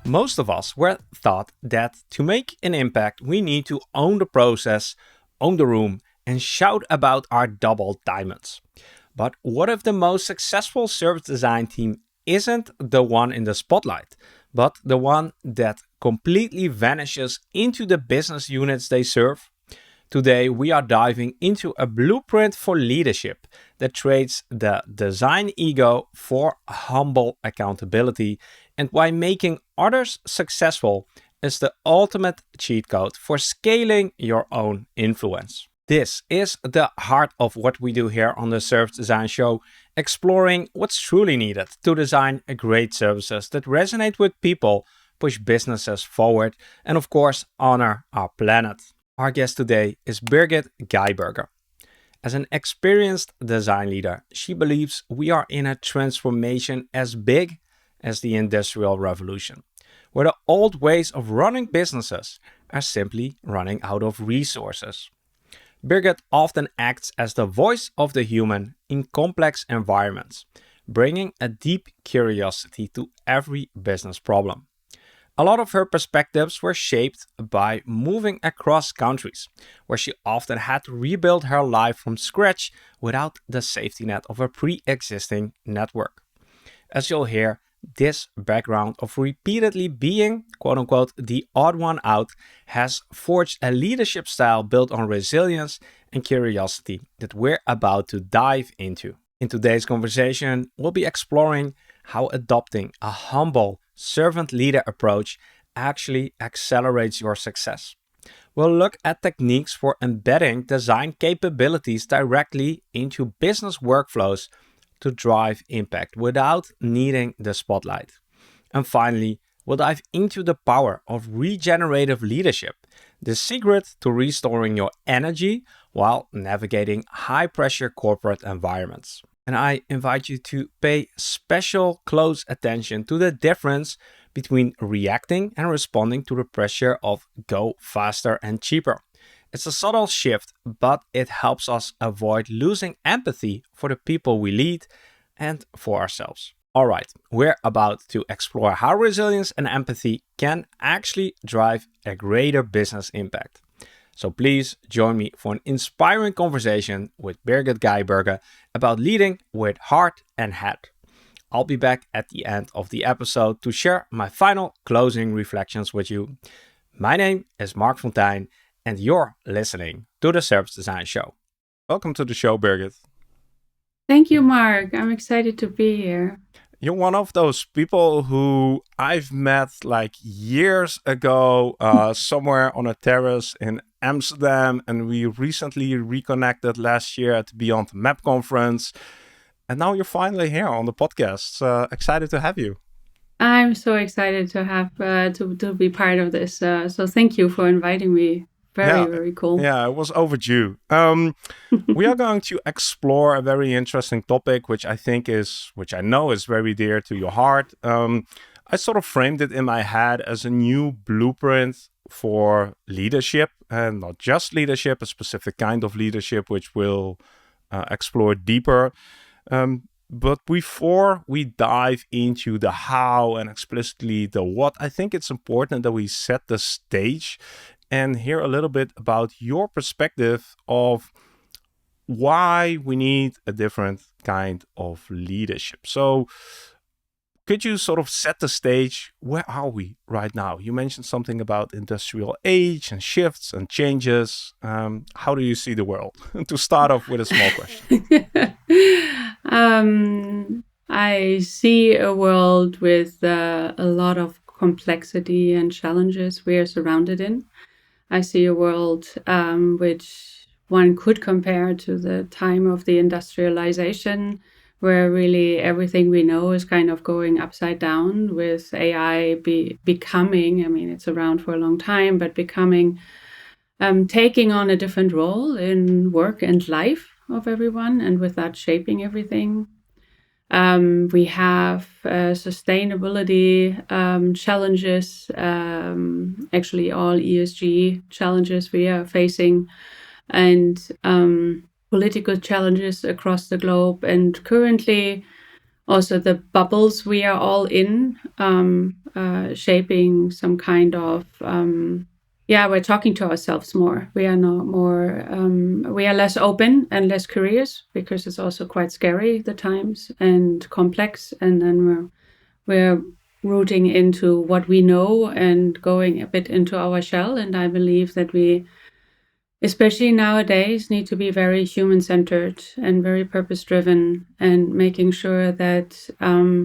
Most of us were taught that to make an impact, we need to own the process, own the room, and shout about our double diamonds. But what if the most successful service design team isn't the one in the spotlight, but the one that completely vanishes into the business units they serve? Today, we are diving into a blueprint for leadership that trades the design ego for humble accountability and why making others successful is the ultimate cheat code for scaling your own influence. This is the heart of what we do here on the Service Design Show, exploring what's truly needed to design great services that resonate with people, push businesses forward, and of course, honor our planet. Our guest today is Birgit Geiberger. As an experienced design leader, she believes we are in a transformation as big as the Industrial Revolution, where the old ways of running businesses are simply running out of resources. Birgit often acts as the voice of the human in complex environments, bringing a deep curiosity to every business problem. A lot of her perspectives were shaped by moving across countries, where she often had to rebuild her life from scratch without the safety net of a pre-existing network. As you'll hear, this background of repeatedly being, quote-unquote, the odd one out has forged a leadership style built on resilience and curiosity that we're about to dive into. In today's conversation, we'll be exploring how adopting a humble servant leader approach actually accelerates your success. We'll look at techniques for embedding design capabilities directly into business workflows to drive impact without needing the spotlight. And finally, we'll dive into the power of regenerative leadership, the secret to restoring your energy while navigating high-pressure corporate environments. And I invite you to pay special close attention to the difference between reacting and responding to the pressure of go faster and cheaper. It's a subtle shift, but it helps us avoid losing empathy for the people we lead and for ourselves. All right, we're about to explore how resilience and empathy can actually drive a greater business impact. So please join me for an inspiring conversation with Birgit Geiberger about leading with heart and head. I'll be back at the end of the episode to share my final closing reflections with you. My name is Mark Fontijn, and you're listening to the Service Design Show. Welcome to the show, Birgit. Thank you, Mark. I'm excited to be here. You're one of those people who I've met like years ago, somewhere on a terrace in Amsterdam, and we recently reconnected last year at the Beyond the Map conference. And now you're finally here on the podcast. Excited to have you. I'm so excited to have to be part of this. So thank you for inviting me. Very cool. Yeah, it was overdue. We are going to explore a very interesting topic, which I know is very dear to your heart. I sort of framed it in my head as a new blueprint for leadership, and not just leadership, a specific kind of leadership, which we'll explore deeper. But before we dive into the how and explicitly the what, I think it's important that we set the stage and hear a little bit about your perspective of why we need a different kind of leadership. So could you sort of set the stage? Where are we right now? You mentioned something about industrial age and shifts and changes. How do you see the world? To start off with a small question. I see a world with a lot of complexity and challenges we are surrounded in. I see a world which one could compare to the time of the industrialization, where really everything we know is kind of going upside down with AI becoming, I mean, it's around for a long time, but becoming, taking on a different role in work and life of everyone, and with that shaping everything. We have sustainability challenges, actually all ESG challenges we are facing, and political challenges across the globe. And currently, also the bubbles we are all in, shaping some kind of we're talking to ourselves more. We are not more we are less open and less curious, because it's also quite scary the times and complex, and then we're rooting into what we know and going a bit into our shell. And I believe that we, especially nowadays, need to be very human-centered and very purpose-driven, and making sure that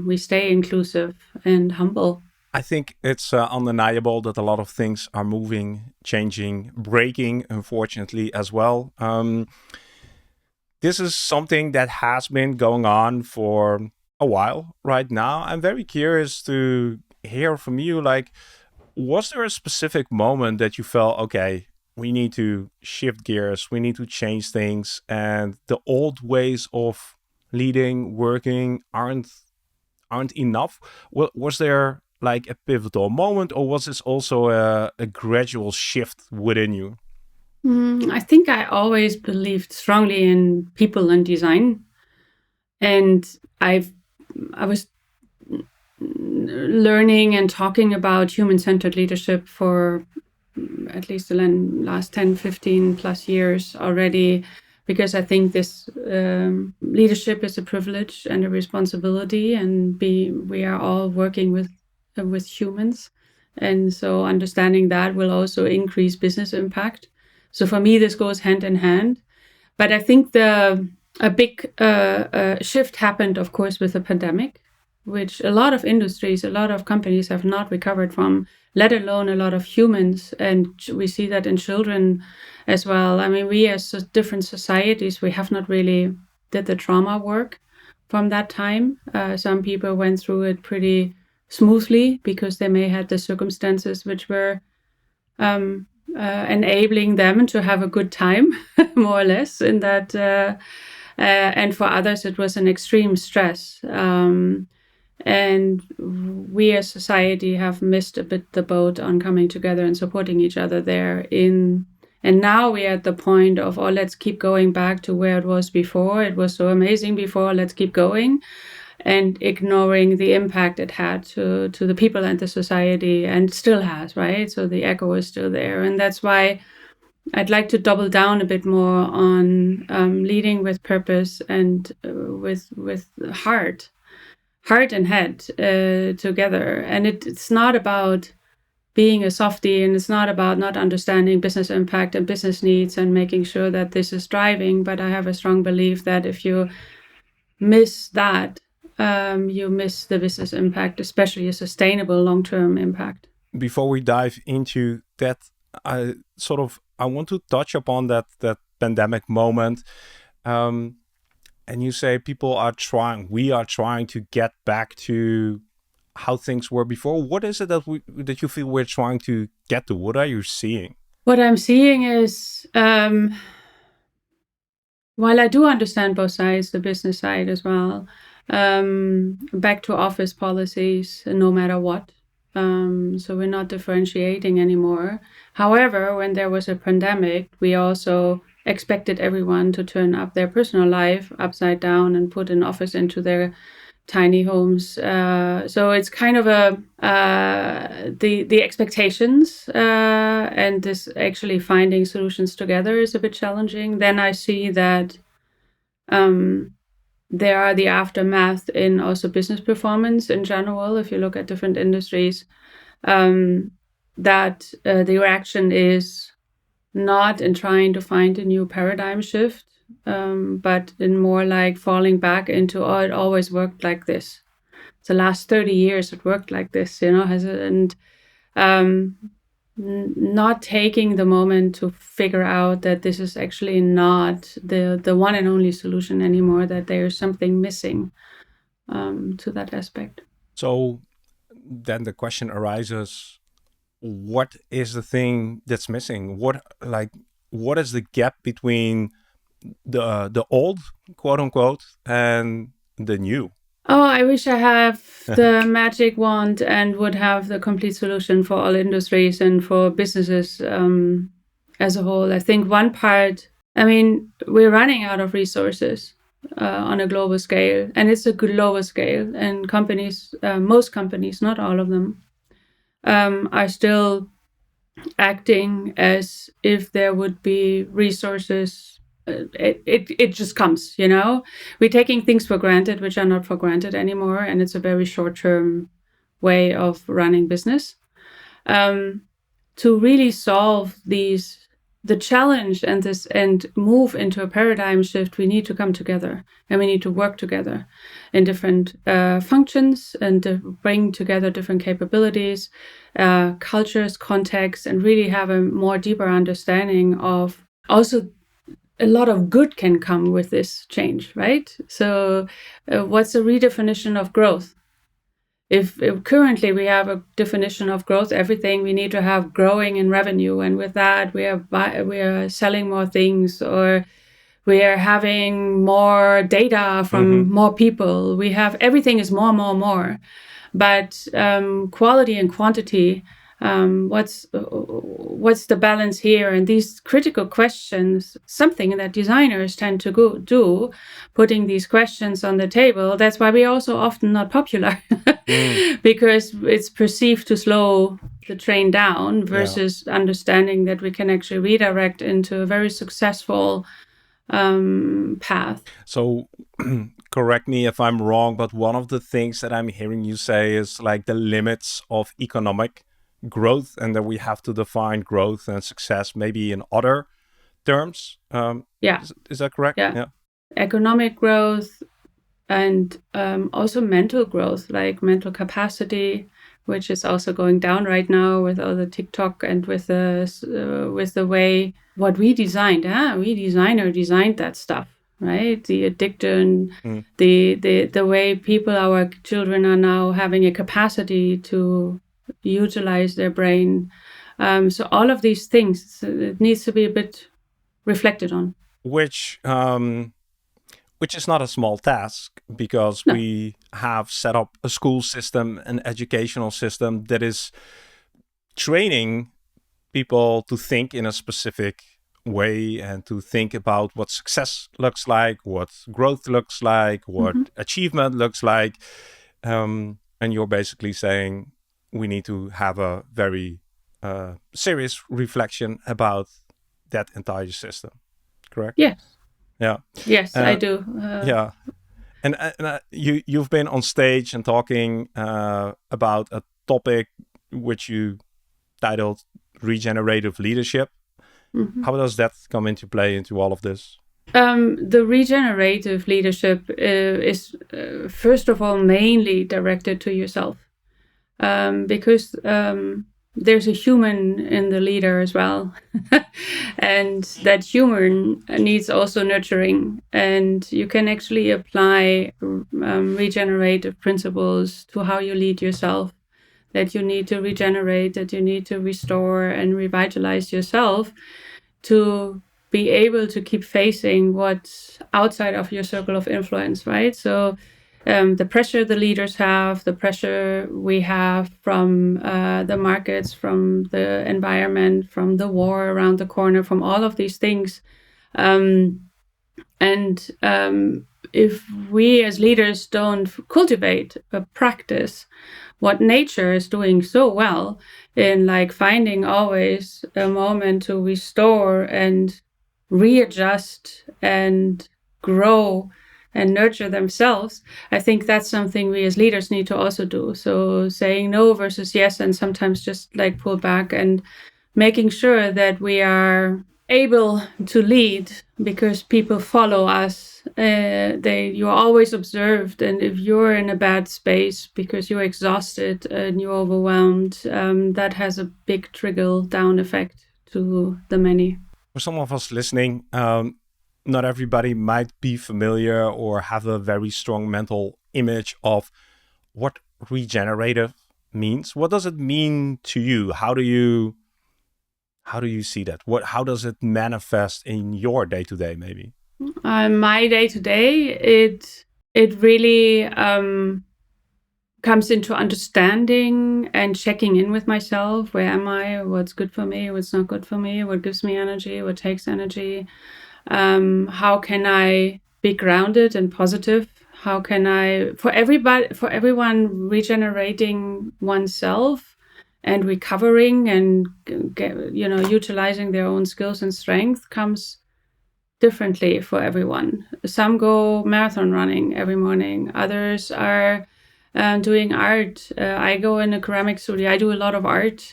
we stay inclusive and humble. I think it's undeniable that a lot of things are moving, changing, breaking, unfortunately, as well. This is something that has been going on for a while right now. I'm very curious to hear from you. Like, was there a specific moment that you felt, okay, we need to shift gears, we need to change things, and the old ways of leading, working aren't enough? Was there like a pivotal moment, or was this also a gradual shift within you? I think I always believed strongly in people and design, and I was learning and talking about human-centered leadership for at least the last 10, 15 plus years already, because I think this leadership is a privilege and a responsibility, and we are all working with humans. And so understanding that will also increase business impact. So for me, this goes hand in hand. But I think a big shift happened, of course, with the pandemic, which a lot of industries, a lot of companies have not recovered from, let alone a lot of humans. And we see that in children as well. I mean, we as different societies, we have not really did the trauma work from that time. Some people went through it pretty smoothly because they may have the circumstances which were enabling them to have a good time, more or less, in that. And for others, it was an extreme stress. And we as society have missed a bit the boat on coming together and supporting each other there. And now we're at the point of, oh, let's keep going back to where it was before. It was so amazing before, let's keep going. And ignoring the impact it had to the people and the society, and still has, right? So the echo is still there. And that's why I'd like to double down a bit more on leading with purpose and with heart and head together. And it's not about being a softie, and it's not about not understanding business impact and business needs and making sure that this is driving. But I have a strong belief that if you miss that, you miss the business impact, especially a sustainable long-term impact. Before we dive into that, I want to touch upon that pandemic moment. And you say we are trying to get back to how things were before. What is it that you feel we're trying to get to? What are you seeing? What I'm seeing is, while I do understand both sides, the business side as well, back to office policies, no matter what. So we're not differentiating anymore. However, when there was a pandemic, we also expected everyone to turn up their personal life upside down and put an office into their tiny homes. So it's kind of the expectations, and this actually finding solutions together is a bit challenging. Then I see that there are the aftermath in also business performance in general. If you look at different industries, that the reaction is not in trying to find a new paradigm shift, but in more like falling back into, oh, it always worked like this. The last 30 years it worked like this, not taking the moment to figure out that this is actually not the one and only solution anymore, that there's something missing to that aspect. So then the question arises, what is the thing that's missing? What is the gap between the old, quote unquote, and the new? Oh, I wish I have the magic wand and would have the complete solution for all industries and for businesses as a whole. I think one part, we're running out of resources. on a global scale, and it's a global scale. And companies, most companies, not all of them, are still acting as if there would be resources. It just comes, We're taking things for granted, which are not for granted anymore, and it's a very short-term way of running business. To really solve the challenge and move into a paradigm shift, we need to come together and we need to work together in different functions and bring together different capabilities, cultures, contexts, and really have a more deeper understanding of also a lot of good can come with this change, right? So what's the redefinition of growth? If currently we have a definition of growth, everything we need to have growing in revenue, and with that we are selling more things, or we are having more data from more people. We have everything is more. But quality and quantity, what's the balance here? And these critical questions, something that designers tend to do, putting these questions on the table. That's why we're also often not popular, because it's perceived to slow the train down versus understanding that we can actually redirect into a very successful path. So correct me if I'm wrong, but one of the things that I'm hearing you say is like the limits of economic growth, and that we have to define growth and success maybe in other terms. Is that correct? Yeah. Economic growth and also mental growth, like mental capacity, which is also going down right now with all the TikTok and with the way what we designed. We designed that stuff, right? The addiction, the way people, our children, are now having a capacity to utilize their brain. So all of these things, it needs to be a bit reflected on. Which is not a small task, because we have set up a school system, an educational system that is training people to think in a specific way and to think about what success looks like, what growth looks like, what achievement looks like. And you're basically saying we need to have a very serious reflection about that entire system. Correct? Yes. Yeah. Yes, I do. Yeah. And you've been on stage and talking about a topic which you titled Regenerative Leadership. How does that come into play into all of this? The regenerative leadership is, first of all, mainly directed to yourself, because there's a human in the leader as well. And that human needs also nurturing. And you can actually apply regenerative principles to how you lead yourself, that you need to regenerate, that you need to restore and revitalize yourself to be able to keep facing what's outside of your circle of influence, right? So the pressure the leaders have, the pressure we have from the markets, from the environment, from the war around the corner, from all of these things. If we as leaders don't cultivate a practice, what nature is doing so well in like finding always a moment to restore and readjust and grow and nurture themselves, I think that's something we as leaders need to also do. So saying no versus yes, and sometimes just like pull back and making sure that we are able to lead because people follow us. You're always observed, and if you're in a bad space because you're exhausted and you're overwhelmed, that has a big trickle down effect to the many. For some of us listening, not everybody might be familiar or have a very strong mental image of what regenerative means. What does it mean to you? How do you see that? How does it manifest in your day-to-day, maybe? My day-to-day, it really comes into understanding and checking in with myself. Where am I? What's good for me? What's not good for me? What gives me energy? What takes energy? How can I be grounded and positive? How can I, for everyone regenerating oneself and recovering and utilizing their own skills and strength comes differently for everyone. Some go marathon running every morning. Others are doing art. I go in a ceramic studio. I do a lot of art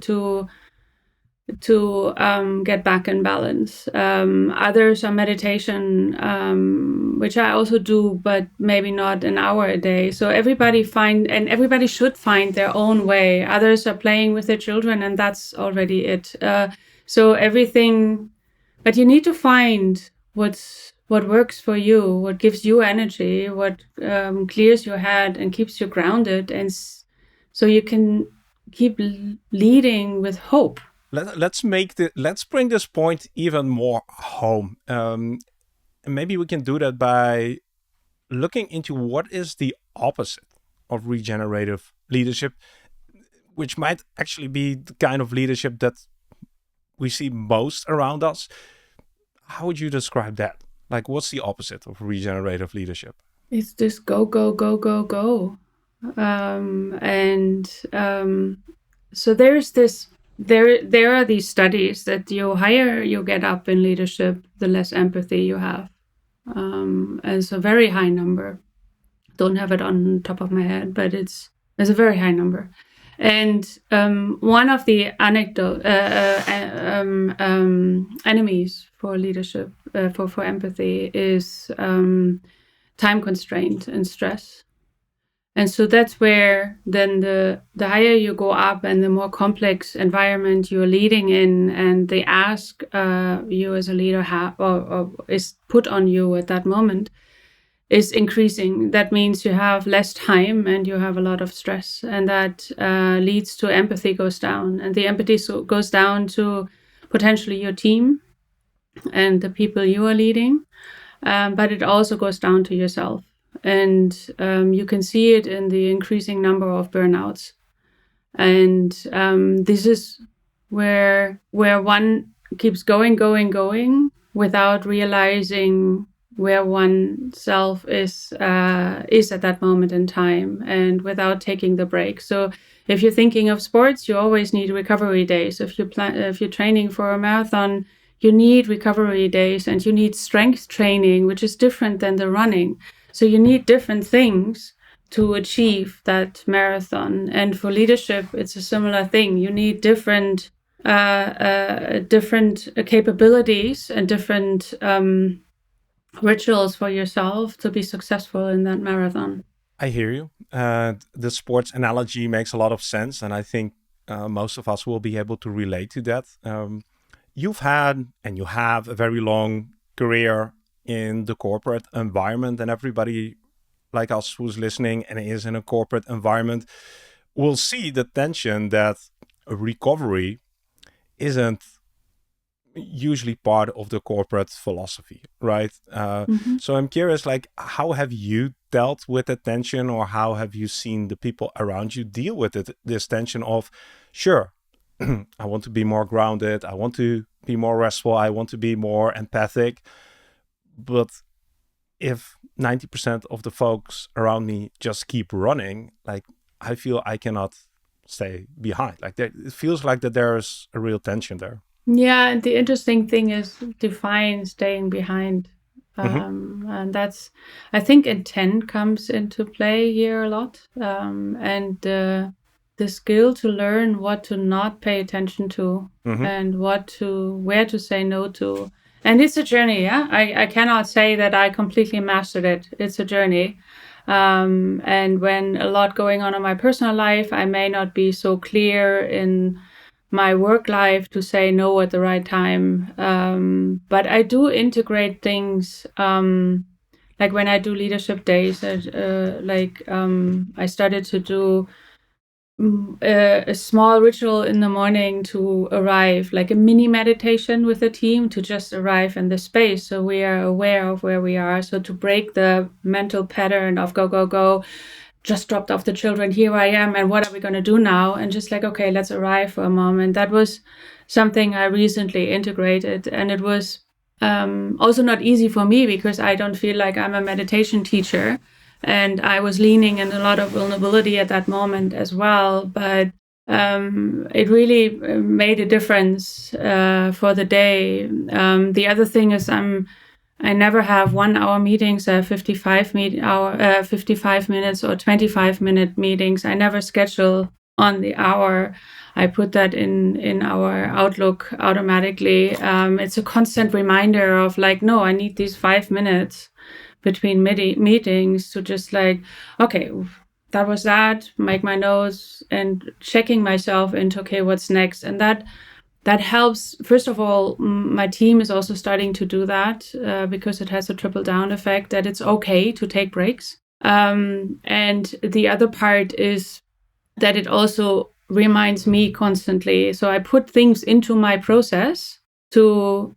to get back in balance. Others are meditation, which I also do, but maybe not an hour a day. So everybody should find their own way. Others are playing with their children, and that's already it. So everything, but you need to find what works for you, what gives you energy, what clears your head and keeps you grounded, and so you can keep leading with hope. Let's bring this point even more home. And maybe we can do that by looking into what is the opposite of regenerative leadership, which might actually be the kind of leadership that we see most around us. How would you describe that? Like, what's the opposite of regenerative leadership? It's this go, go, go, go, go. So there's this. There are these studies that the higher you get up in leadership, the less empathy you have. And it's a very high number. Don't have it on top of my head, but it's a very high number. And one of the enemies for leadership, for empathy, is time constraint and stress. And so that's where then the higher you go up and the more complex environment you're leading in, and the ask you as a leader or is put on you at that moment is increasing. That means you have less time and you have a lot of stress, and that leads to empathy goes down, and the empathy goes down to potentially your team and the people you are leading, but it also goes down to yourself. And you can see it in the increasing number of burnouts. And this is where one keeps going without realizing where oneself is at that moment in time, and without taking the break. So if you're thinking of sports, you always need recovery days. If you're training for a marathon, you need recovery days, and you need strength training, which is different than the running. So you need different things to achieve that marathon. And for leadership, it's a similar thing. You need different capabilities and different rituals for yourself to be successful in that marathon. I hear you. The sports analogy makes a lot of sense, and I think most of us will be able to relate to that. You've had and you have a very long career in the corporate environment, and everybody like us who's listening and is in a corporate environment will see the tension that recovery isn't usually part of the corporate philosophy, right? So I'm curious, like, how have you dealt with the tension, or how have you seen the people around you deal with it, this tension of, sure, I want to be more grounded, I want to be more restful, I want to be more empathic, but if 90% of the folks around me just keep running, like, I feel I cannot stay behind. Like, it feels like that there's a real tension there. Yeah, and the interesting thing is define staying behind. And that's, I think intent comes into play here a lot. And the skill to learn what to not pay attention to, and where to say no to. And it's a journey, yeah? I cannot say that I completely mastered it. It's a journey. And when a lot going on in my personal life, I may not be so clear in my work life to say no at the right time. But I do integrate things, like when I do leadership days, I started to do a small ritual in the morning to arrive, like a mini meditation with the team, to just arrive in the space so we are aware of where we are. So to break the mental pattern of go, go, go, just dropped off the children, here I am, and what are we going to do now? And just like, okay, let's arrive for a moment. That was something I recently integrated, and it was also not easy for me because I don't feel like I'm a meditation teacher. And I was leaning in a lot of vulnerability at that moment as well. But it really made a difference for the day. The other thing is I never have 1 hour meetings, 55 minutes or 25-minute meetings. I never schedule on the hour. I put that in our Outlook automatically. It's a constant reminder of like, no, I need these 5 minutes between meetings to just like, okay, that was that, make my notes and checking myself into, okay, what's next? And that helps. First of all, my team is also starting to do that because it has a triple down effect that it's okay to take breaks. And the other part is that it also reminds me constantly. So I put things into my process to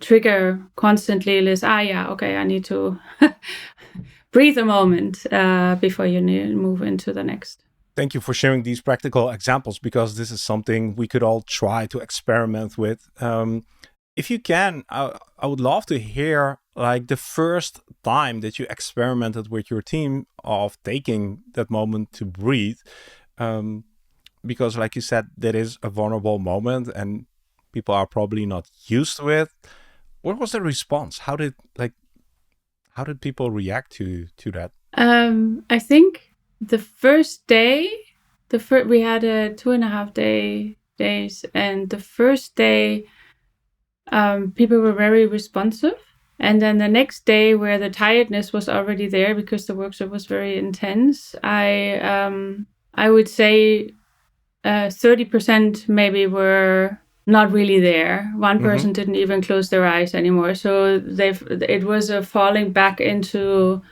trigger constantly this, okay, I need to breathe a moment before you move into the next. Thank you for sharing these practical examples, because this is something we could all try to experiment with. If you can, I would love to hear like the first time that you experimented with your team of taking that moment to breathe. Because like you said, that is a vulnerable moment and people are probably not used to it. What was the response? How did people react to that? I think the first day, we had a 2.5 days, and the first day, people were very responsive. And then the next day, where the tiredness was already there because the workshop was very intense, I would say 30% maybe were not really there. One person didn't even close their eyes anymore. So it was a falling back into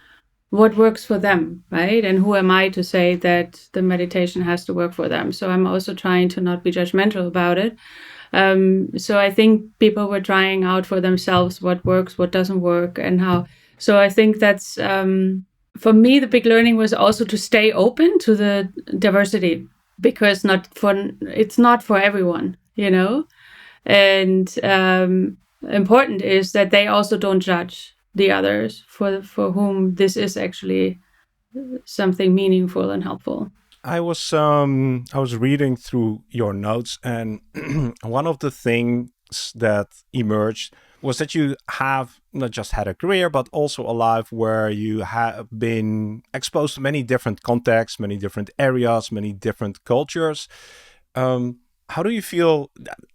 what works for them, right? And who am I to say that the meditation has to work for them? So I'm also trying to not be judgmental about it. So I think people were trying out for themselves what works, what doesn't work, and how. So I think that's, for me, the big learning was also to stay open to the diversity, because it's not for everyone, and important is that they also don't judge the others for whom this is actually something meaningful and helpful. I was reading through your notes, and one of the things that emerged was that you have not just had a career, but also a life where you have been exposed to many different contexts, many different areas, many different cultures. How do you feel?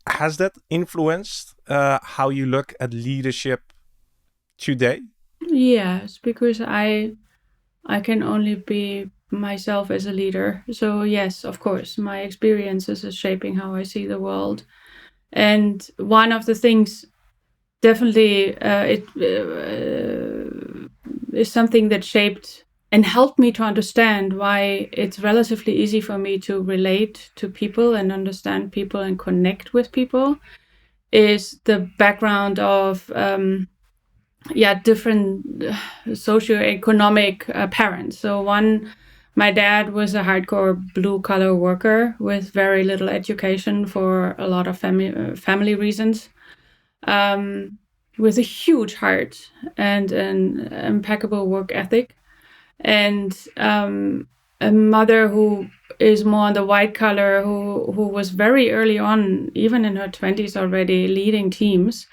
Has that influenced how you look at leadership today? Yes, because I can only be myself as a leader. So yes, of course, my experiences is shaping how I see the world. And one of the things definitely is something that shaped and helped me to understand why it's relatively easy for me to relate to people and understand people and connect with people, is the background of different socioeconomic parents. So my dad was a hardcore blue-collar worker with very little education for a lot of family reasons, with a huge heart and an impeccable work ethic, and a mother who is more on the white collar, who was very early on, even in her 20s already, leading teams,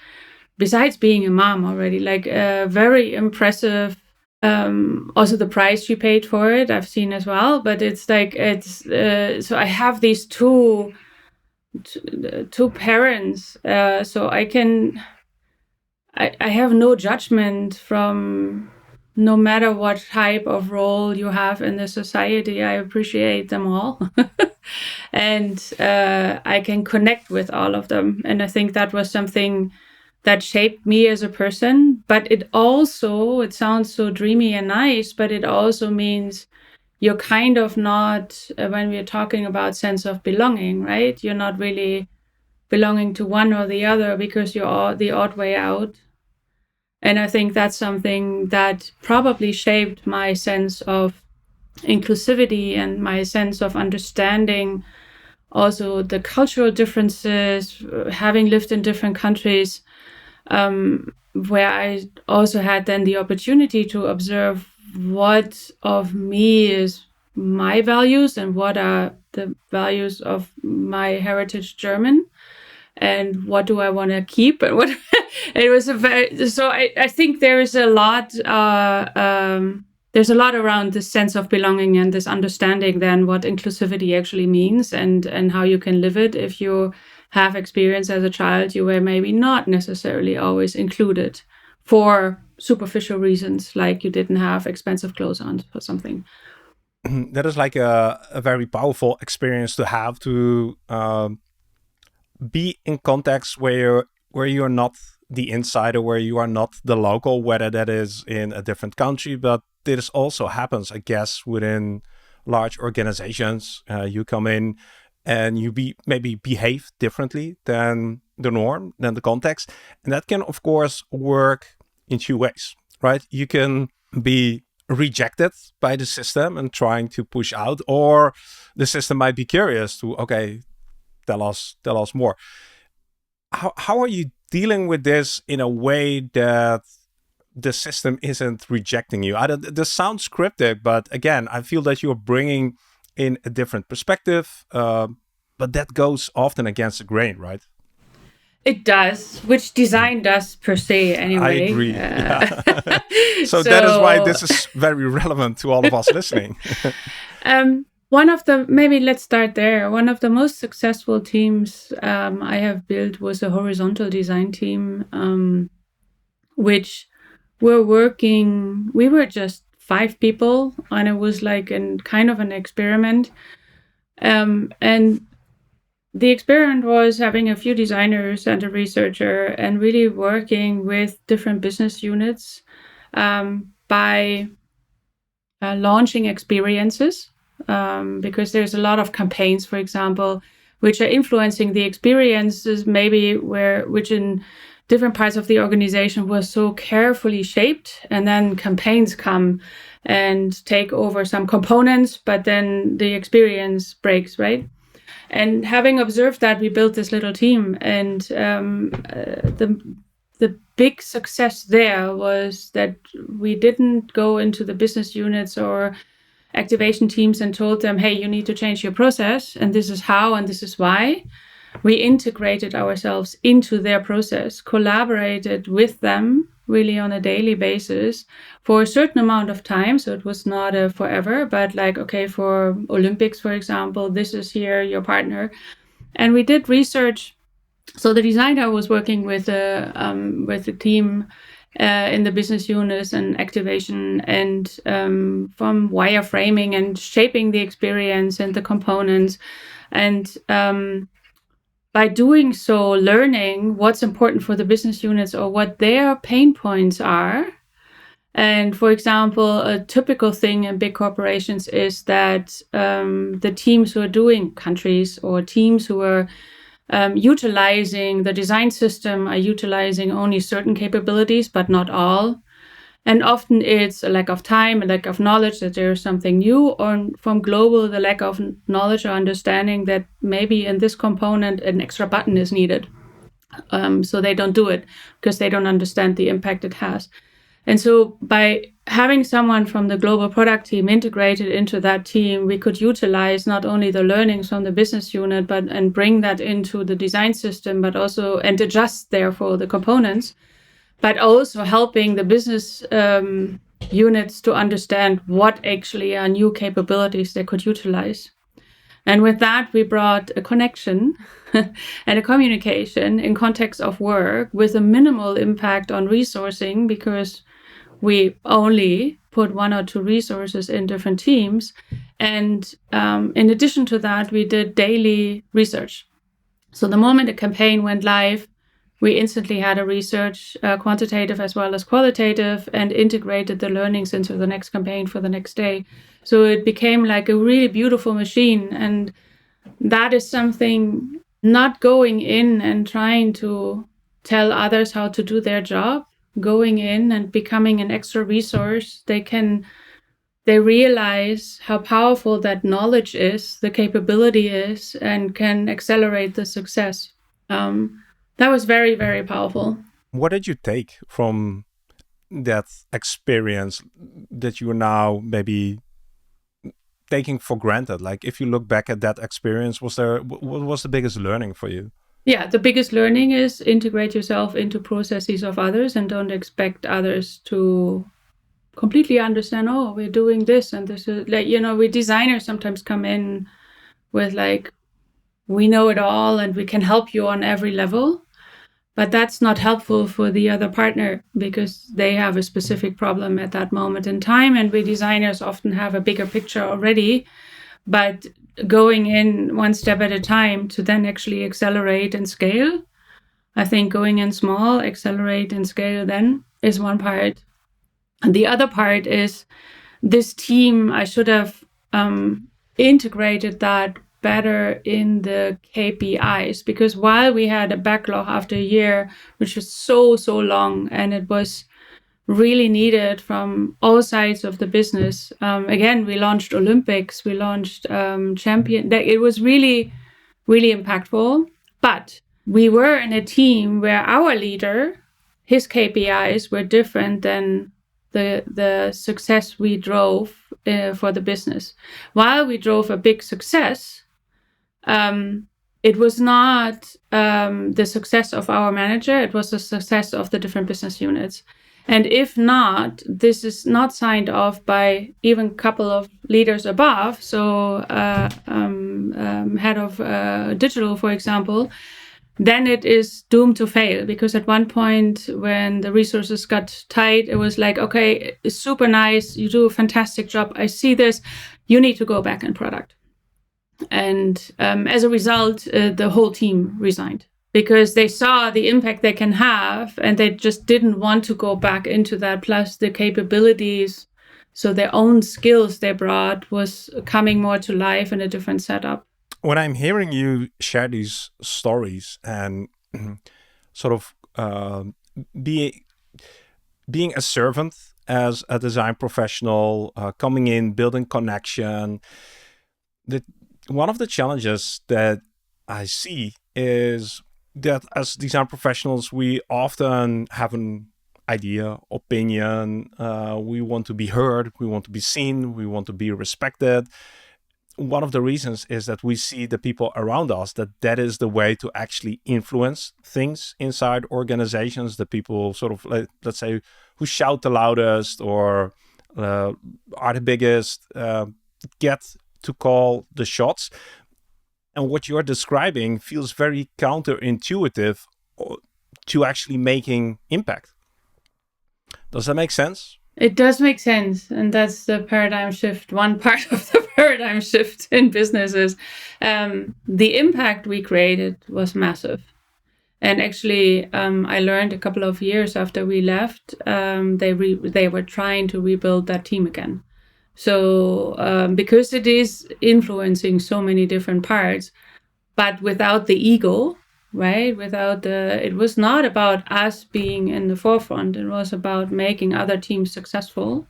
besides being a mom already, like very impressive. Also the price she paid for it, I've seen as well. But it's like, so I have these two parents, so I have no judgment from, no matter what type of role you have in the society. I appreciate them all. And I can connect with all of them. And I think that was something that shaped me as a person. But it sounds so dreamy and nice, but it also means you're kind of not, when we're talking about sense of belonging, right? You're not really belonging to one or the other because you're the odd way out. And I think that's something that probably shaped my sense of inclusivity and my sense of understanding also the cultural differences, having lived in different countries. where I also had then the opportunity to observe what of me is my values and what are the values of my heritage German, and what do I want to keep, and what it was a very, so I think there is a lot there's a lot around this sense of belonging and this understanding then what inclusivity actually means, and how you can live it if you have experience as a child you were maybe not necessarily always included for superficial reasons, like you didn't have expensive clothes on or something. That is like a very powerful experience to have, to be in contexts where you're not the insider, where you are not the local, whether that is in a different country. But this also happens, I guess, within large organizations. You come in and you maybe behave differently than the norm, than the context. And that can, of course, work in two ways, right? You can be rejected by the system and trying to push out, or the system might be curious to, okay, tell us more. How are you dealing with this in a way that the system isn't rejecting you? This sounds cryptic, but again, I feel that you're bringing in a different perspective, but that goes often against the grain, right? It does, which design does per se anyway. I agree. Yeah. So that is why this is very relevant to all of us listening. Maybe let's start there. One of the most successful teams I have built was a horizontal design team, which we were just 5 people, and it was like kind of an experiment. And the experiment was having a few designers and a researcher and really working with different business units by launching experiences. Because there's a lot of campaigns, for example, which are influencing the experiences, maybe which in different parts of the organization were so carefully shaped, and then campaigns come and take over some components, but then the experience breaks, right? And having observed that, we built this little team, and the big success there was that we didn't go into the business units or activation teams and told them, hey, you need to change your process, and this is how, and this is why. We integrated ourselves into their process, collaborated with them really on a daily basis for a certain amount of time. So it was not a forever, but like, okay, for Olympics, for example, this is here your partner. And we did research. So the designer was working with the team in the business units and activation, and from wireframing and shaping the experience and the components. And by doing so, learning what's important for the business units or what their pain points are. And for example, a typical thing in big corporations is that the teams who are doing countries or teams who are utilizing the design system are utilizing only certain capabilities, but not all. And often it's a lack of time, a lack of knowledge that there's something new, or from global, the lack of knowledge or understanding that maybe in this component an extra button is needed. So they don't do it because they don't understand the impact it has. And so by having someone from the global product team integrated into that team, we could utilize not only the learnings from the business unit, and bring that into the design system, but also and adjust therefore the components, but also helping the business units to understand what actually are new capabilities they could utilize. And with that, we brought a connection and a communication in context of work with a minimal impact on resourcing, because we only put 1 or 2 resources in different teams. And in addition to that, we did daily research. So the moment a campaign went live, we instantly had a research, quantitative as well as qualitative, and integrated the learnings into the next campaign for the next day. So it became like a really beautiful machine. And that is something, not going in and trying to tell others how to do their job, going in and becoming an extra resource. They realize how powerful that knowledge is, the capability is, and can accelerate the success. That was very, very powerful. What did you take from that experience that you are now maybe taking for granted? Like, if you look back at that experience, what was the biggest learning for you? Yeah, the biggest learning is integrate yourself into processes of others and don't expect others to completely understand, oh, we're doing this and this is like, we designers sometimes come in with like, we know it all and we can help you on every level. But that's not helpful for the other partner because they have a specific problem at that moment in time. And we designers often have a bigger picture already. But going in one step at a time to then actually accelerate and scale, I think going in small, accelerate and scale then is one part. And the other part is this team, I should have integrated that better in the KPIs, because while we had a backlog after a year, which was so long, and it was really needed from all sides of the business. Again, we launched Olympics, we launched Champion. It was really, really impactful. But we were in a team where our leader, his KPIs were different than the success we drove for the business. While we drove a big success, it was not the success of our manager, it was the success of the different business units. And if not, this is not signed off by even a couple of leaders above. So head of digital, for example, then it is doomed to fail, because at one point when the resources got tight, it was like, okay, it's super nice, you do a fantastic job, I see this, you need to go back in product. And as a result, the whole team resigned because they saw the impact they can have and they just didn't want to go back into that. Plus the capabilities, so their own skills they brought was coming more to life in a different setup. When I'm hearing you share these stories and sort of being a servant as a design professional, coming in, building connection, one of the challenges that I see is that as design professionals, we often have an idea, opinion, we want to be heard, we want to be seen, we want to be respected. One of the reasons is that we see the people around us, that is the way to actually influence things inside organizations, the people sort of, let's say, who shout the loudest or are the biggest, get to call the shots. And what you're describing feels very counterintuitive to actually making impact. Does that make sense? It does make sense. And that's the paradigm shift. One part of the paradigm shift in businesses. The impact we created was massive. And actually, I learned a couple of years after we left, they were trying to rebuild that team again. So because it is influencing so many different parts, but without the ego, right? It was not about us being in the forefront. It was about making other teams successful.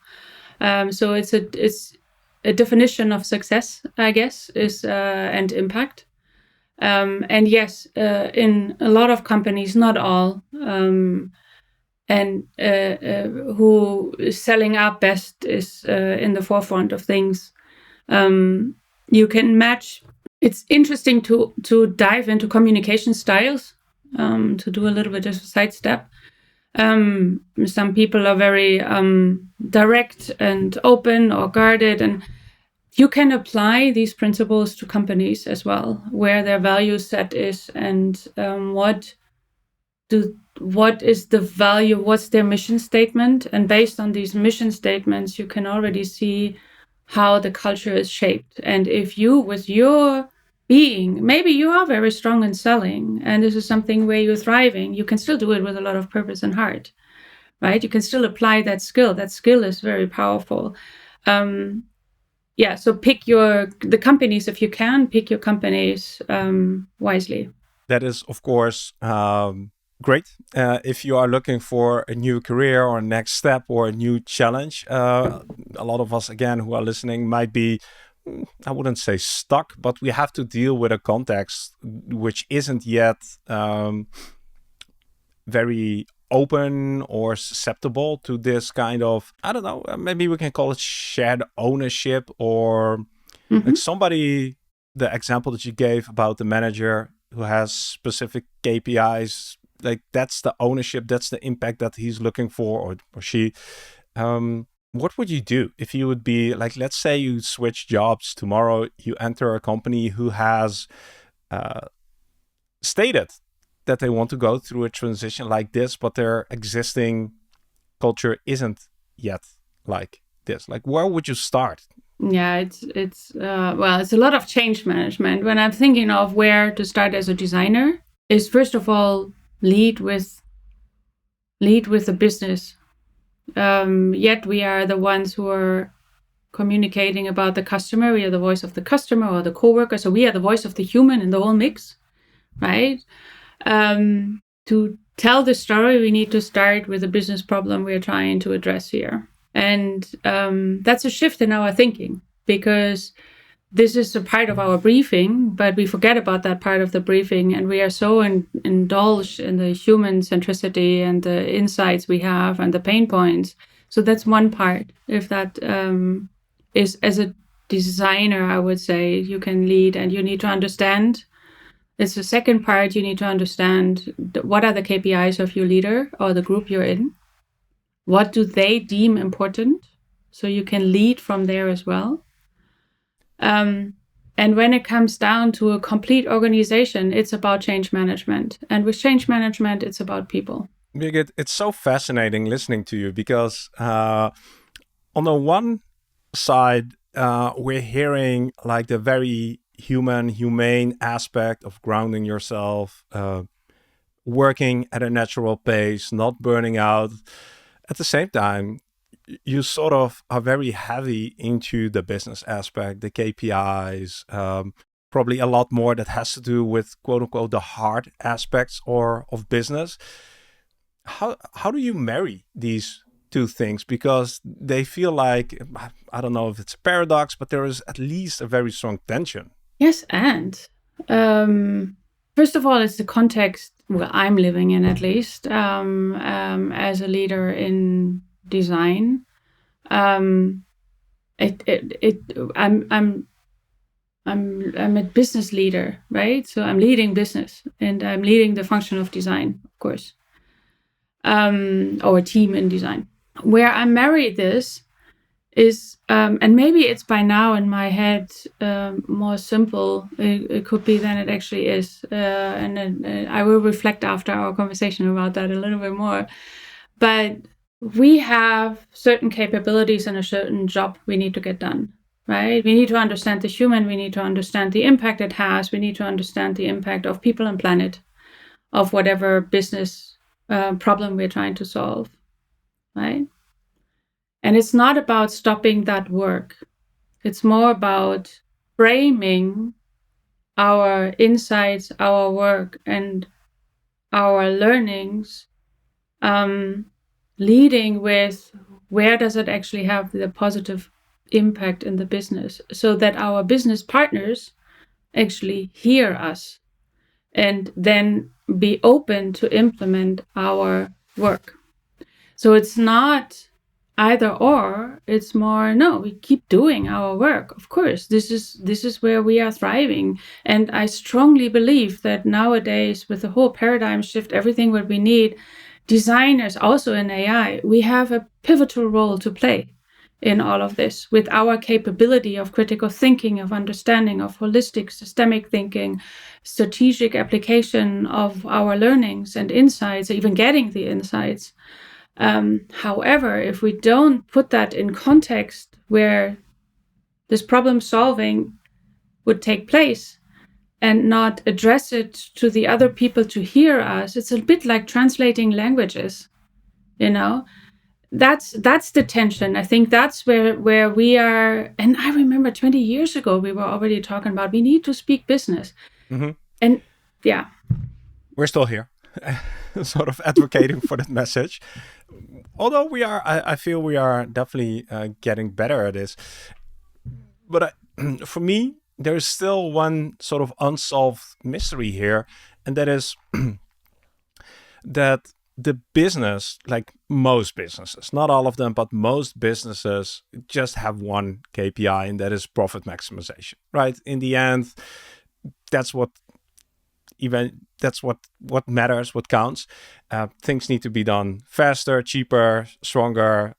So it's a definition of success, I guess, is and impact. And yes, in a lot of companies, not all, and who is selling up best is in the forefront of things. You can match. It's interesting to dive into communication styles, to do a little bit of a sidestep. Some people are very direct and open or guarded, and you can apply these principles to companies as well, where their value set is and what is the value, what's their mission statement. And based on these mission statements, you can already see how the culture is shaped. And if you, with your being, maybe you are very strong in selling and this is something where you're thriving, you can still do it with a lot of purpose and heart, right? You can still apply that skill. That skill is very powerful. So pick the companies, if you can, pick your companies wisely. That is, of course, great. If you are looking for a new career or a next step or a new challenge, a lot of us, again, who are listening might be, I wouldn't say stuck, but we have to deal with a context which isn't yet very open or susceptible to this kind of, I don't know, maybe we can call it shared ownership, or like somebody, the example that you gave about the manager who has specific KPIs, like that's the ownership, that's the impact that he's looking for, or she. What would you do if you would be like, let's say you switch jobs tomorrow, you enter a company who has stated that they want to go through a transition like this, but their existing culture isn't yet like this? Like, where would you start? Yeah, it's well, it's a lot of change management. When I'm thinking of where to start as a designer, is first of all lead with the business. Yet we are the ones who are communicating about the customer. We are the voice of the customer or the coworker. So we are the voice of the human in the whole mix, right? To tell the story, we need to start with the business problem we're trying to address here. And that's a shift in our thinking, because this is a part of our briefing, but we forget about that part of the briefing, and we are so indulged in the human centricity and the insights we have and the pain points. So that's one part. If that is, as a designer, I would say you can lead, and you need to understand. It's the second part. You need to understand what are the KPIs of your leader or the group you're in. What do they deem important? So you can lead from there as well. And when it comes down to a complete organization, it's about change management. And with change management, it's about people. Birgit, it's so fascinating listening to you, because on the one side, we're hearing like the very humane aspect of grounding yourself, working at a natural pace, not burning out. At the same time, you sort of are very heavy into the business aspect, the KPIs, probably a lot more that has to do with quote unquote the hard aspects of business. How do you marry these two things? Because they feel like, I don't know if it's a paradox, but there is at least a very strong tension. Yes, and first of all, it's the context I'm living in, at least as a leader in design. I'm a business leader, right? So I'm leading business, and I'm leading the function of design, of course, or a team in design. Where I married this is, and maybe it's by now in my head more simple. It could be than it actually is, and then I will reflect after our conversation about that a little bit more. But we have certain capabilities and a certain job we need to get done, right? We need to understand the human. We need to understand the impact it has. We need to understand the impact of people and planet, of whatever business problem we're trying to solve, right? And it's not about stopping that work. It's more about framing our insights, our work, and our learnings, leading with where does it actually have the positive impact in the business, so that our business partners actually hear us and then be open to implement our work. So it's not either or, it's more, no, we keep doing our work. Of course, this is where we are thriving. And I strongly believe that nowadays, with the whole paradigm shift, everything what we need, designers also in AI, we have a pivotal role to play in all of this, with our capability of critical thinking, of understanding, of holistic systemic thinking, strategic application of our learnings and insights, even getting the insights. However, if we don't put that in context where this problem solving would take place and not address it to the other people to hear us, it's a bit like translating languages, you know? That's the tension. I think that's where we are. And I remember 20 years ago, we were already talking about we need to speak business. Mm-hmm. And yeah. We're still here, sort of advocating for that message. Although I feel we are definitely getting better at this. But for me, there is still one sort of unsolved mystery here, and that is that the business, like most businesses, not all of them, but most businesses just have one KPI, and that is profit maximization, right? In the end, that's what what matters, what counts. Things need to be done faster, cheaper, stronger.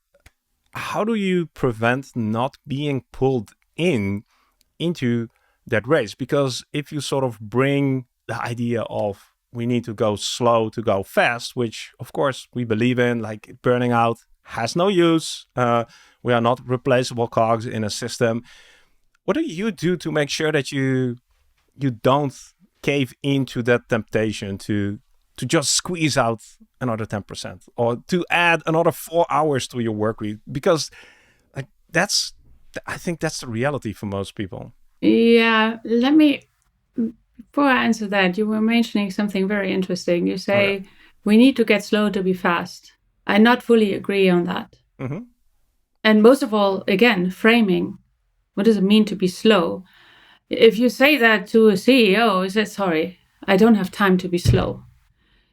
How do you prevent not being pulled into that race? Because if you sort of bring the idea of we need to go slow to go fast, which of course we believe in, like burning out has no use. We are not replaceable cogs in a system. What do you do to make sure that you don't cave into that temptation to just squeeze out another 10% or to add another 4 hours to your work week? Because like I think that's the reality for most people. Yeah, before I answer that, you were mentioning something very interesting. You say we need to get slow to be fast. I not fully agree on that. Mm-hmm. And most of all, again, framing. What does it mean to be slow? If you say that to a CEO, he says, sorry, I don't have time to be slow.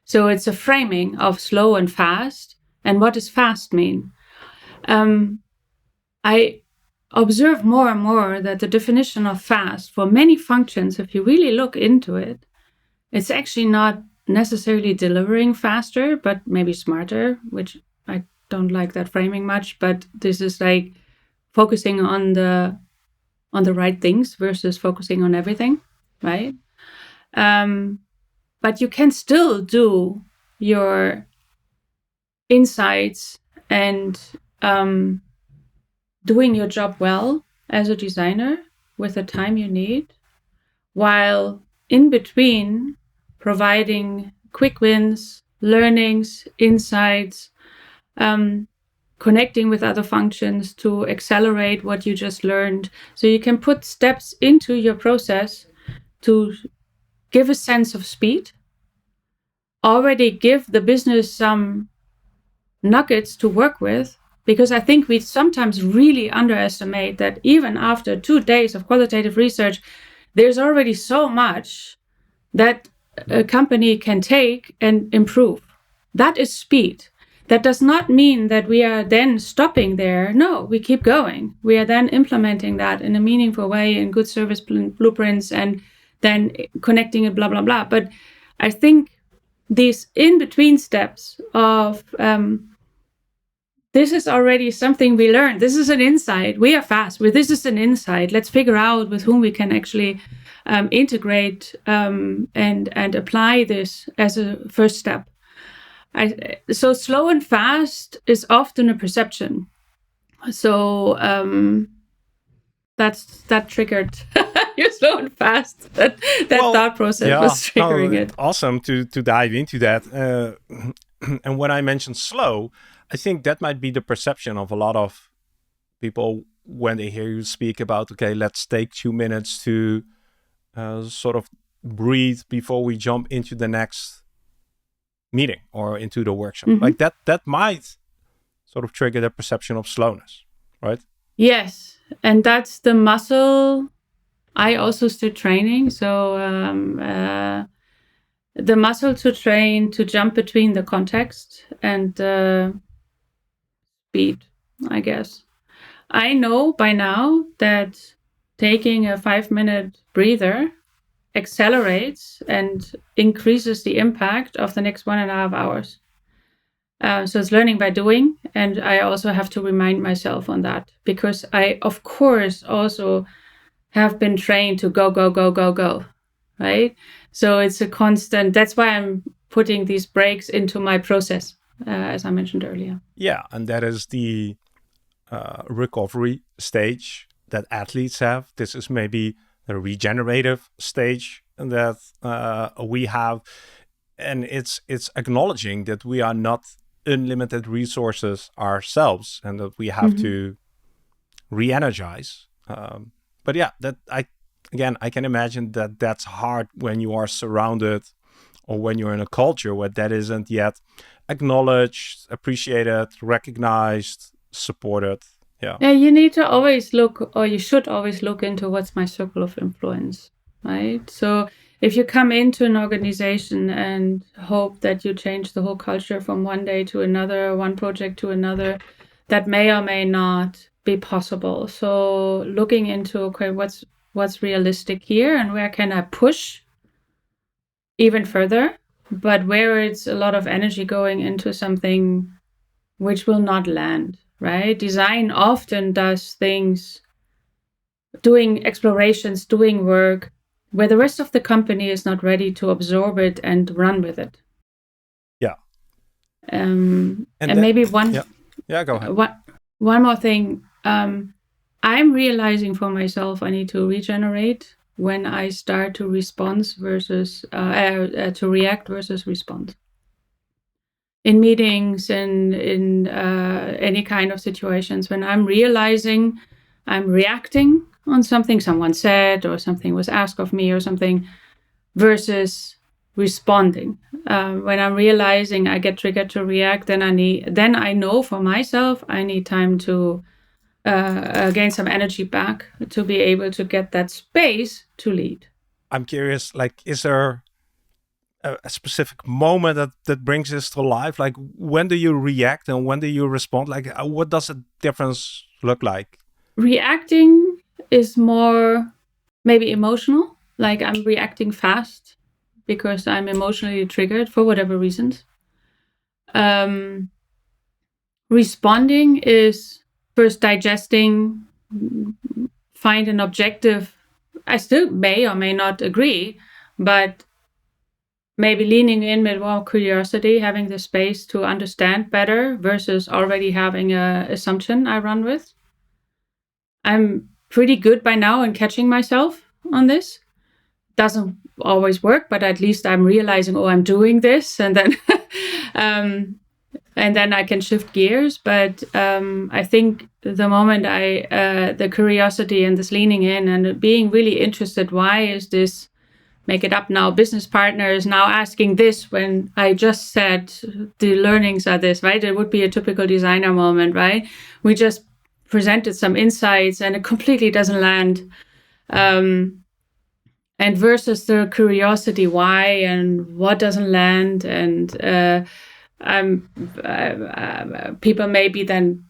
So it's a framing of slow and fast. And what does fast mean? I observe more and more that the definition of fast for many functions, if you really look into it, it's actually not necessarily delivering faster, but maybe smarter, which I don't like that framing much. But this is like focusing on the right things versus focusing on everything, right? But you can still do your insights and doing your job well as a designer with the time you need, while in between providing quick wins, learnings, insights, connecting with other functions to accelerate what you just learned. So you can put steps into your process to give a sense of speed, already give the business some nuggets to work with, because I think we sometimes really underestimate that even after 2 days of qualitative research, there's already so much that a company can take and improve. That is speed. That does not mean that we are then stopping there. No, we keep going. We are then implementing that in a meaningful way in good service blueprints and then connecting it, blah, blah, blah. But I think these in-between steps of this is already something we learned. This is an insight. We are fast. This is an insight. Let's figure out with whom we can actually integrate and apply this as a first step. So slow and fast is often a perception. So that triggered you're slow and fast. That thought process was triggering it. Awesome to dive into that. And when I mentioned slow, I think that might be the perception of a lot of people when they hear you speak about, okay, let's take 2 minutes to sort of breathe before we jump into the next meeting or into the workshop. Mm-hmm. Like that might sort of trigger the perception of slowness, right? Yes, and that's the muscle I also still training. So the muscle to train to jump between the context and speed, I guess. I know by now that taking a 5-minute breather accelerates and increases the impact of the next 1.5 hours. So it's learning by doing. And I also have to remind myself on that because I, of course, also have been trained to go, go, go, go, go, right? So it's a constant, that's why I'm putting these breaks into my process, as I mentioned earlier. Yeah, and that is the recovery stage that athletes have. This is maybe the regenerative stage that we have. And it's acknowledging that we are not unlimited resources ourselves and that we have to re-energize. But yeah, I can imagine that that's hard when you are surrounded or when you're in a culture where that isn't yet acknowledged, appreciated, recognized, supported. Yeah, you need to always look, or you should always look into what's my circle of influence, right? So if you come into an organization and hope that you change the whole culture from one day to another, one project to another, that may or may not be possible. So looking into, okay, what's realistic here and where can I push even further, but where it's a lot of energy going into something which will not land, right? Design often does things, doing explorations, doing work, where the rest of the company is not ready to absorb it and run with it. Yeah. And that, maybe go ahead. One more thing. I'm realizing for myself I need to regenerate when I start to respond versus to react versus respond. In meetings and in any kind of situations, when I'm realizing I'm reacting on something someone said or something was asked of me or something, versus responding. When I'm realizing I get triggered to react, then I know for myself I need time to gain some energy back to be able to get that space to lead. I'm curious, like, is there a specific moment that brings this to life? Like, when do you react and when do you respond? Like, what does the difference look like? Reacting is more maybe emotional, like I'm reacting fast because I'm emotionally triggered for whatever reasons. Responding is first digesting, find an objective. I still may or may not agree, but maybe leaning in with more curiosity, having the space to understand better versus already having an assumption I run with. I'm pretty good by now in catching myself on this. Doesn't always work, but at least I'm realizing, oh, I'm doing this, and then and then I can shift gears. But I think the moment the curiosity and this leaning in and being really interested, why is this, make it up now, business partner is now asking this when I just said the learnings are this, right? It would be a typical designer moment, right? We just presented some insights and it completely doesn't land. And versus the curiosity, why and what doesn't land, and people may be then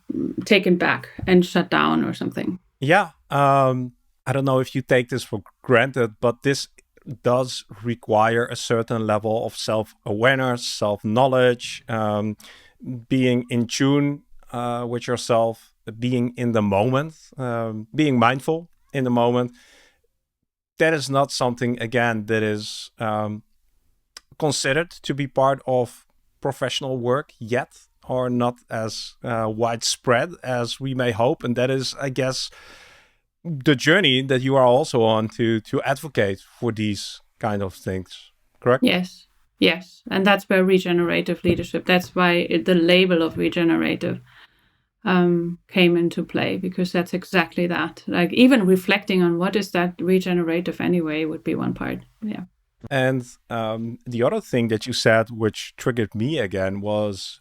taken back and shut down or something. Yeah. I don't know if you take this for granted, but this does require a certain level of self-awareness, self-knowledge, being in tune with yourself, being in the moment, being mindful in the moment. That is not something, again, that is considered to be part of professional work yet, or not as widespread as we may hope. And that is, I guess, the journey that you are also on to advocate for these kind of things, correct? Yes. And that's where regenerative leadership, that's why the label of regenerative came into play, because that's exactly that. Like, even reflecting on what is that regenerative anyway would be one part. Yeah. And the other thing that you said, which triggered me again, was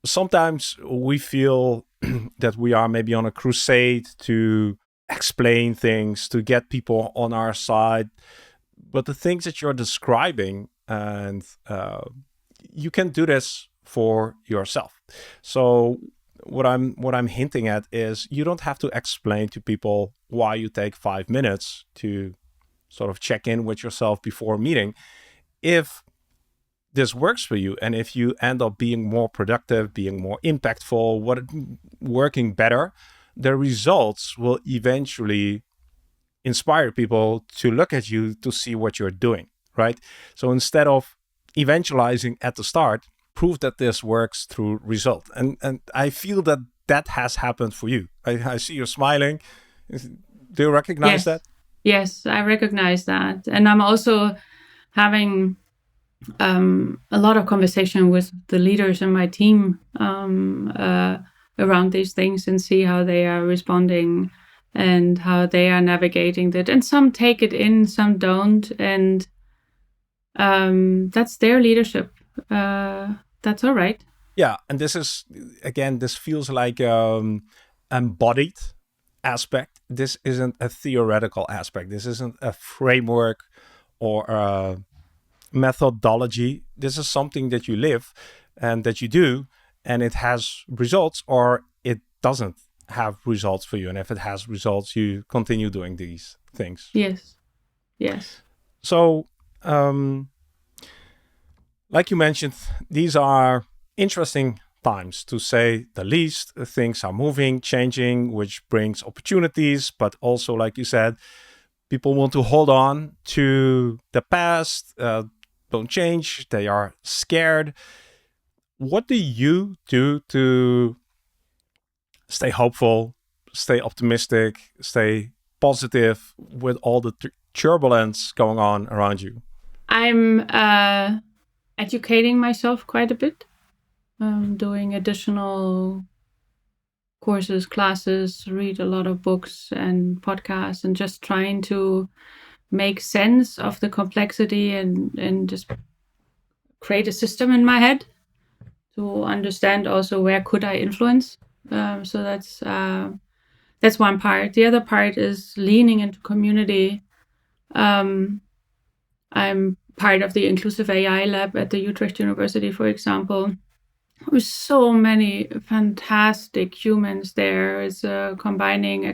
sometimes we feel that we are maybe on a crusade to explain things, to get people on our side. But the things that you're describing, and you can do this for yourself. So what I'm hinting at is you don't have to explain to people why you take 5 minutes to sort of check in with yourself before a meeting. If this works for you, and if you end up being more productive, being more impactful, working better, the results will eventually inspire people to look at you to see what you're doing, right? So instead of evangelizing at the start, prove that this works through result. And I feel that has happened for you. I see you smiling. Do you recognize that? Yes, I recognize that. And I'm also having a lot of conversation with the leaders in my team around these things, and see how they are responding and how they are navigating that. And some take it in, some don't. And that's their leadership. That's all right. Yeah. And this is, again, this feels like embodied aspect. This isn't a theoretical aspect. This isn't a framework or a methodology. This is something that you live and that you do, and it has results, or it doesn't have results for you. And if it has results, you continue doing these things. Yes. Yes. So, like you mentioned, these are interesting times, to say the least. Things are moving, changing, which brings opportunities, but also, like you said, people want to hold on to the past, don't change, they are scared. What do you do to stay hopeful, stay optimistic, stay positive with all the turbulence going on around you? I'm educating myself quite a bit, doing additional courses, classes, read a lot of books and podcasts, and just trying to make sense of the complexity and just create a system in my head to understand also where could I influence. So that's one part. The other part is leaning into community. I'm part of the Inclusive AI Lab at the Utrecht University, for example. There's so many fantastic humans there. It's combining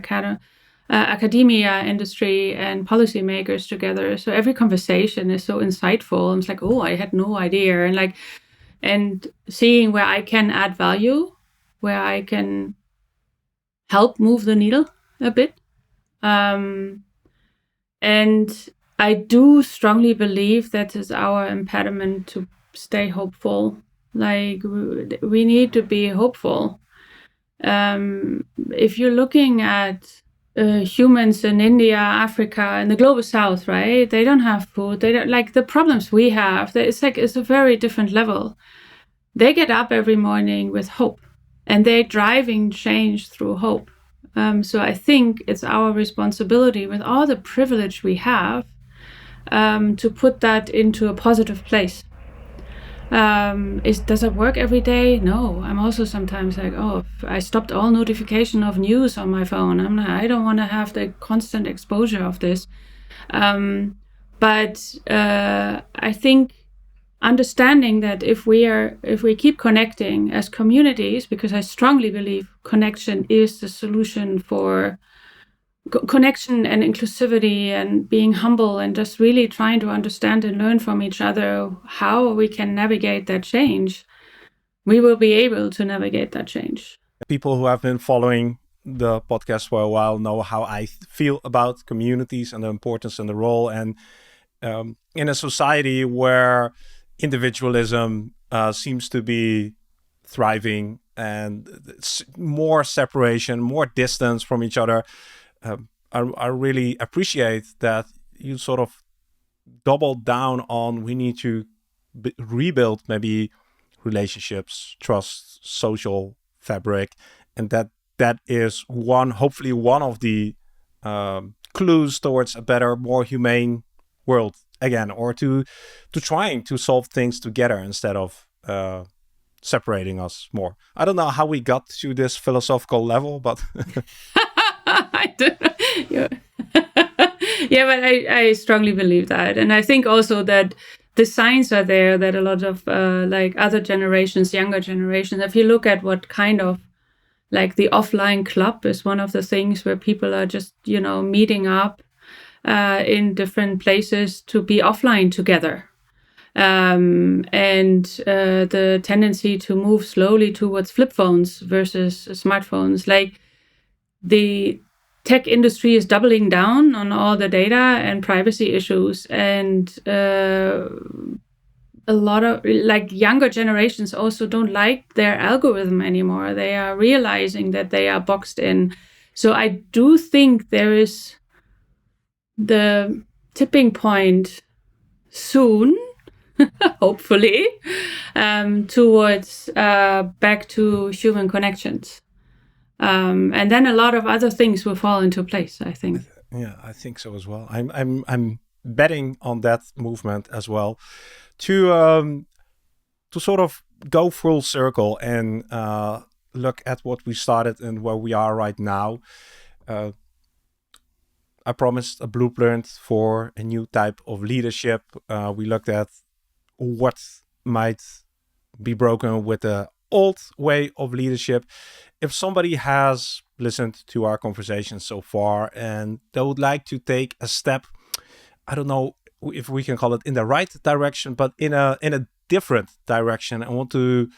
academia, industry, and policymakers together. So every conversation is so insightful. I'm like, oh, I had no idea, and seeing where I can add value, where I can help move the needle a bit. And I do strongly believe that is our impediment to stay hopeful. Like, we need to be hopeful. If you're looking at humans in India, Africa, and the global south, right? They don't have food. They don't, like, the problems we have. It's a very different level. They get up every morning with hope, and they're driving change through hope. So I think it's our responsibility, with all the privilege we have, to put that into a positive place. Does it work every day? No. I'm also sometimes like, oh, I stopped all notification of news on my phone. I don't want to have the constant exposure of this. But I think understanding that if we keep connecting as communities, because I strongly believe connection is the solution for connection and inclusivity, and being humble and just really trying to understand and learn from each other how we can navigate that change, we will be able to navigate that change. People who have been following the podcast for a while know how I feel about communities and the importance and the role. And in a society where individualism seems to be thriving, and it's more separation, more distance from each other, I really appreciate that you sort of doubled down on we need to rebuild maybe relationships, trust, social fabric, and that is hopefully one of the clues towards a better, more humane world again, or to trying to solve things together instead of separating us more. I don't know how we got to this philosophical level, but I don't know. Yeah, but I strongly believe that. And I think also that the signs are there that a lot of like other generations, younger generations, if you look at what kind of, like, the offline club is one of the things where people are just, meeting up in different places to be offline together. And the tendency to move slowly towards flip phones versus smartphones. Like, the tech industry is doubling down on all the data and privacy issues, and a lot of, like, younger generations also don't like their algorithm anymore. They are realizing that they are boxed in. So I do think there is the tipping point soon, hopefully, towards back to human connections. And then a lot of other things will fall into place, I think. Yeah, I think so as well. I'm betting on that movement as well, to sort of go full circle and look at what we started and where we are right now. I promised a blueprint for a new type of leadership. We looked at what might be broken with the old way of leadership. If somebody has listened to our conversation so far and they would like to take a step, I don't know if we can call it in the right direction, but in a different direction, and want to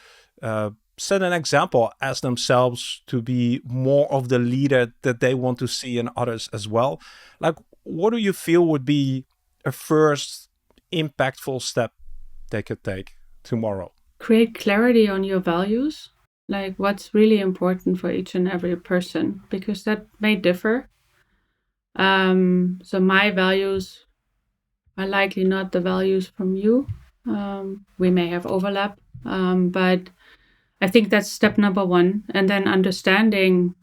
set an example as themselves to be more of the leader that they want to see in others as well. Like, what do you feel would be a first impactful step they could take tomorrow? Create clarity on your values, like what's really important for each and every person, because that may differ. So my values are likely not the values from you. We may have overlap, but I think that's step number one. And then understanding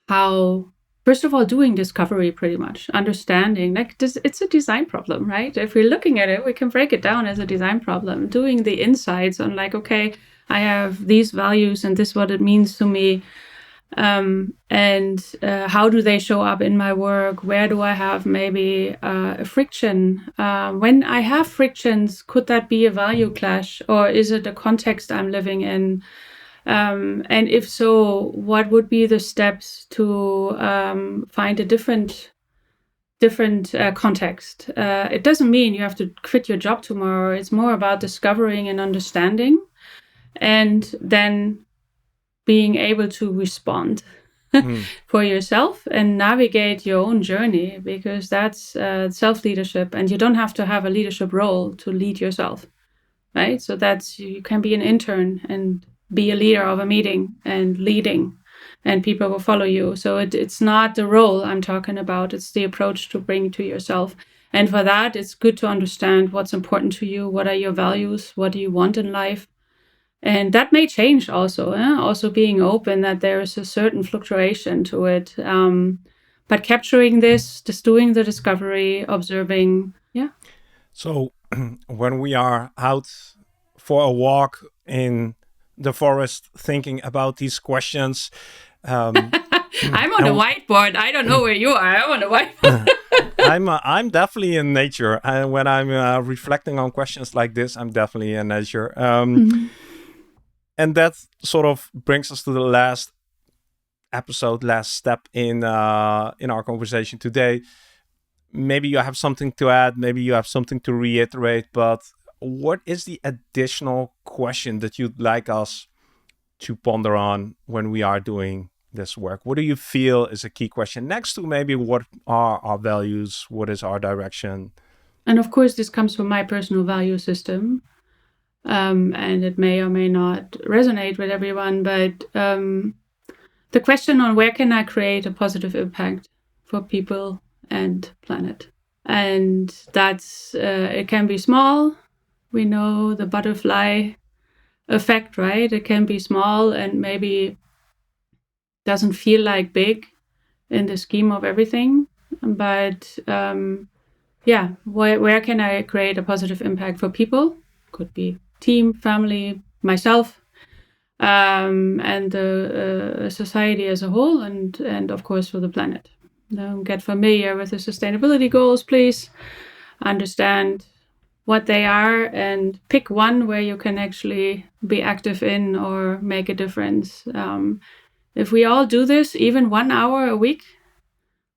how, first of all, doing discovery, pretty much understanding like this, it's a design problem, right? If we're looking at it, we can break it down as a design problem, doing the insights on like, okay, I have these values and this is what it means to me. And how do they show up in my work? Where do I have maybe a friction? When I have frictions, could that be a value clash, or is it the context I'm living in? And if so, what would be the steps to find a different context? It doesn't mean you have to quit your job tomorrow. It's more about discovering and understanding, and then being able to respond for yourself and navigate your own journey, because that's self-leadership, and you don't have to have a leadership role to lead yourself, right? So that's, you can be an intern and be a leader of a meeting and leading, and people will follow you. So it's not the role I'm talking about, it's the approach to bring to yourself. And for that, it's good to understand what's important to you, what are your values, what do you want in life. And that may change also, also being open that there is a certain fluctuation to it. But capturing this, just doing the discovery, observing, yeah. So when we are out for a walk in the forest thinking about these questions... I'm on a whiteboard. I don't know where you are. I'm on a whiteboard. I'm definitely in nature. And when I'm reflecting on questions like this, I'm definitely in nature. And that sort of brings us to the last episode, last step in our conversation today. Maybe you have something to add, maybe you have something to reiterate, but what is the additional question that you'd like us to ponder on when we are doing this work? What do you feel is a key question next to maybe what are our values, what is our direction? And of course, this comes from my personal value system. And it may or may not resonate with everyone, but the question on where can I create a positive impact for people and planet? And that's, it can be small. We know the butterfly effect, right? It can be small and maybe doesn't feel like big in the scheme of everything. But where can I create a positive impact for people? Could be team, family, myself, and the society as a whole, and of course for the planet. Get familiar with the sustainability goals, please. Understand what they are and pick one where you can actually be active in or make a difference. If we all do this, even 1 hour a week,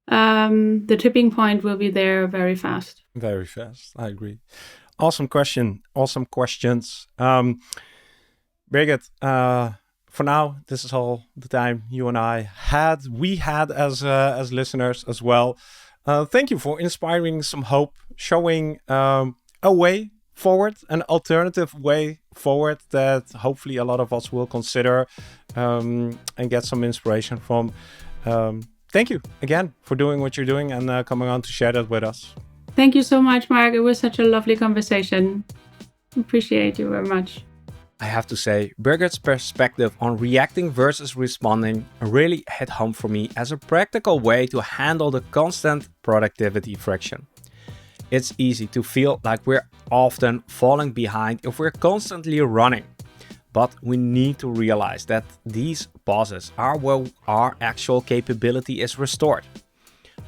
the tipping point will be there very fast. Very fast, I agree. Awesome question. Awesome questions. Birgit, for now, this is all the time you and I had. We had as listeners as well. Thank you for inspiring some hope, showing a way forward, an alternative way forward that hopefully a lot of us will consider and get some inspiration from. Thank you again for doing what you're doing and coming on to share that with us. Thank you so much, Mark. It was such a lovely conversation. Appreciate you very much. I have to say, Birgit's perspective on reacting versus responding really hit home for me as a practical way to handle the constant productivity friction. It's easy to feel like we're often falling behind if we're constantly running. But we need to realize that these pauses are where our actual capability is restored.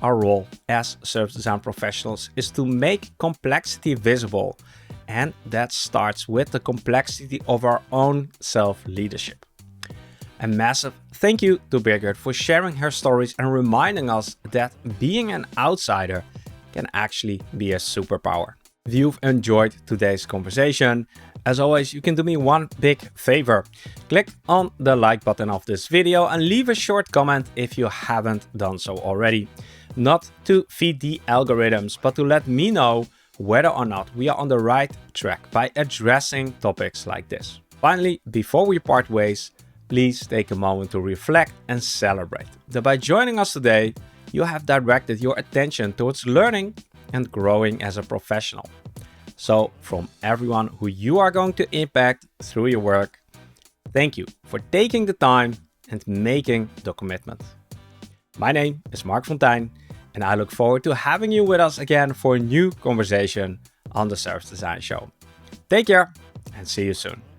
Our role as service design professionals is to make complexity visible, and that starts with the complexity of our own self-leadership. A massive thank you to Birgit for sharing her stories and reminding us that being an outsider can actually be a superpower. If you've enjoyed today's conversation, as always, you can do me one big favor. Click on the like button of this video and leave a short comment if you haven't done so already. Not to feed the algorithms, but to let me know whether or not we are on the right track by addressing topics like this. Finally, before we part ways, please take a moment to reflect and celebrate that by joining us today, you have directed your attention towards learning and growing as a professional. So, from everyone who you are going to impact through your work, thank you for taking the time and making the commitment. My name is Mark Fontijn, and I look forward to having you with us again for a new conversation on the Service Design Show. Take care and see you soon.